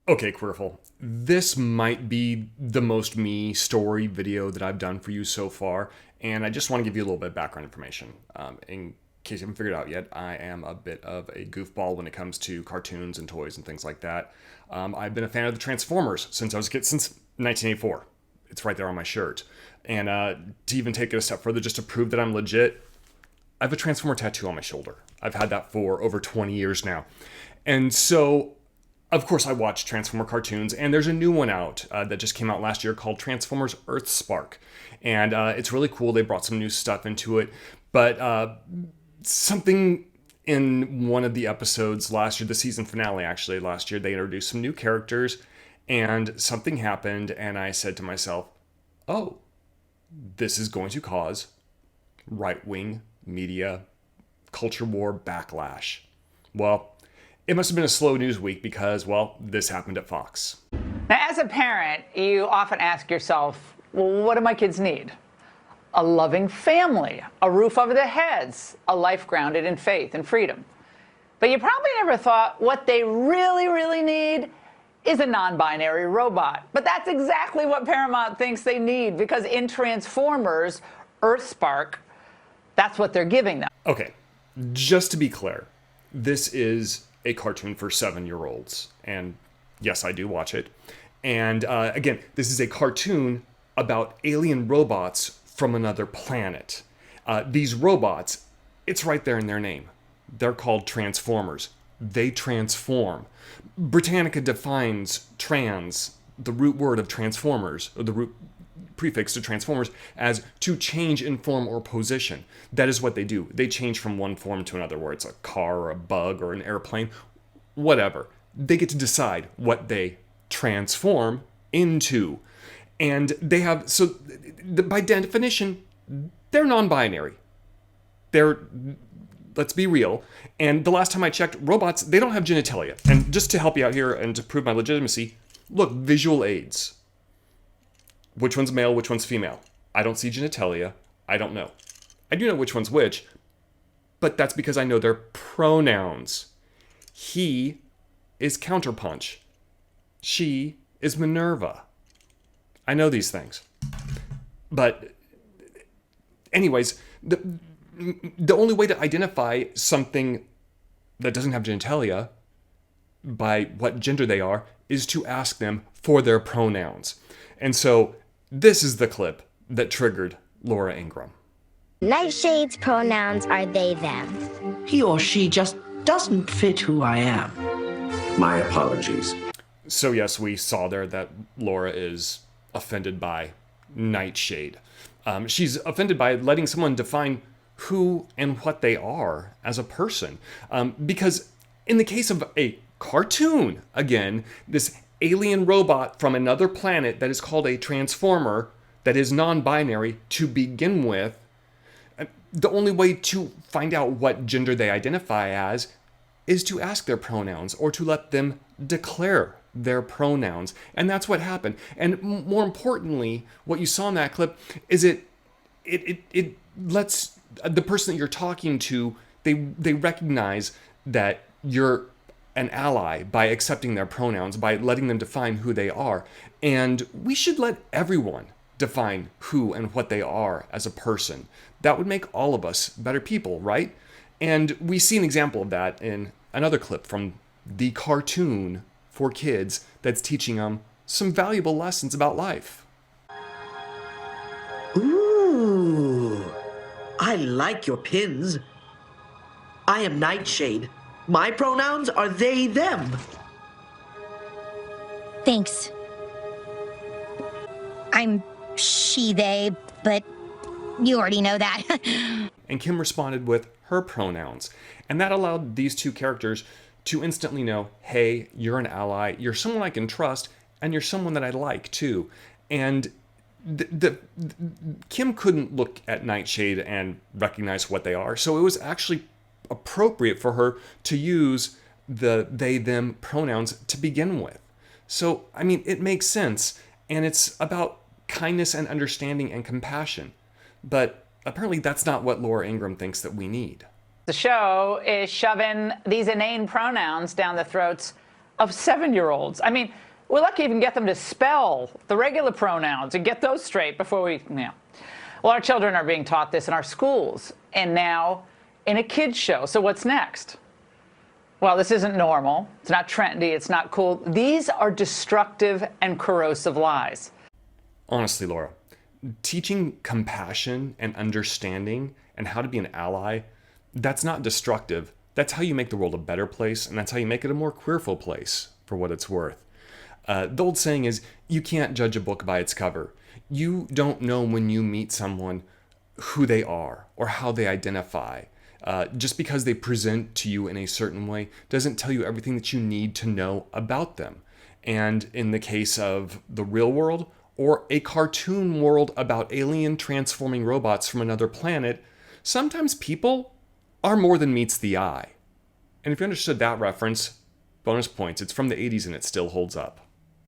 Okay, Queerful. This might be the most me story video that I've done for you so far, and I just want to give you a little bit of background information. In case you haven't figured it out yet, I am a bit of a goofball when it comes to cartoons and toys and things like that. I've been a fan of the Transformers since I was a kid, since 1984. It's right there on my shirt. And to even take it a step further, just to prove that I'm legit, I have a Transformer tattoo on my shoulder. I've had that for over 20 years now. And so of course, I watch Transformer cartoons, and there's a new one out that just came out last year called Transformers Earthspark. And it's really cool. They brought some new stuff into it. But something in one of the episodes last year, the season finale actually last year, they introduced some new characters, and something happened, and I said to myself, oh, this is going to cause right-wing media culture war backlash. Well, it must have been a slow news week because, well, this happened at Fox. Now, as a parent, you often ask yourself, well, what do my kids need? A loving family, a roof over their heads, a life grounded in faith and freedom. But you probably never thought what they really, really need is a non-binary robot. But that's exactly what Paramount thinks they need, because in Transformers Earthspark, that's what they're giving them. Okay, just to be clear, this is a cartoon for 7-year-olds. And yes, I do watch it. And again, this is a cartoon about alien robots from another planet. These robots, it's right there in their name. They're called Transformers. They transform. Britannica defines trans, the root word of Transformers, or the root prefix to Transformers, as to change in form or position. That is what they do. They change from one form to another, where it's a car or a bug or an airplane, whatever. They get to decide what they transform into. And they have, so by definition, they're non-binary. They're, let's be real. And the last time I checked, robots, they don't have genitalia. And just to help you out here and to prove my legitimacy, look, visual aids. Which one's male, which one's female? I don't see genitalia. I don't know. I do know which one's which, but that's because I know their pronouns. He is Counterpunch. She is Minerva. I know these things. But anyways, the only way to identify something that doesn't have genitalia by what gender they are is to ask them for their pronouns. And so this is the clip that triggered Laura Ingraham. Nightshade's pronouns are they, them. He or she just doesn't fit who I am. My apologies. So yes, we saw there that Laura is offended by Nightshade. She's offended by letting someone define who and what they are as a person. Because in the case of a cartoon, again, this alien robot from another planet that is called a transformer, that is non-binary to begin with, the only way to find out what gender they identify as is to ask their pronouns or to let them declare their pronouns. And that's what happened. And more importantly, what you saw in that clip is it lets the person that you're talking to, they recognize that you're an ally by accepting their pronouns, by letting them define who they are. And we should let everyone define who and what they are as a person. That would make all of us better people, right? And we see an example of that in another clip from the cartoon for kids that's teaching them some valuable lessons about life. Ooh, I like your pins. I am Nightshade. My pronouns are they, them. Thanks. I'm she, they, but you already know that. And Kim responded with her pronouns. And that allowed these two characters to instantly know, hey, you're an ally, you're someone I can trust, and you're someone that I like too. And Kim couldn't look at Nightshade and recognize what they are, so it was actually appropriate for her to use the they, them pronouns to begin with. So, I mean, it makes sense, and it's about kindness and understanding and compassion. But apparently that's not what Laura Ingraham thinks that we need. The show is shoving these inane pronouns down the throats of 7-year-olds. I mean, we're lucky even get them to spell the regular pronouns and get those straight before we, Well, our children are being taught this in our schools and now in a kids show. So what's next? Well, this isn't normal. It's not trendy. It's not cool. These are destructive and corrosive lies. Honestly, Laura, teaching compassion and understanding and how to be an ally, that's not destructive. That's how you make the world a better place, and that's how you make it a more queerful place, for what it's worth. The old saying is, you can't judge a book by its cover. You don't know when you meet someone who they are or how they identify. Just because they present to you in a certain way doesn't tell you everything that you need to know about them. And in the case of the real world or a cartoon world about alien transforming robots from another planet, sometimes people are more than meets the eye. And if you understood that reference, bonus points. It's from the 80s and it still holds up.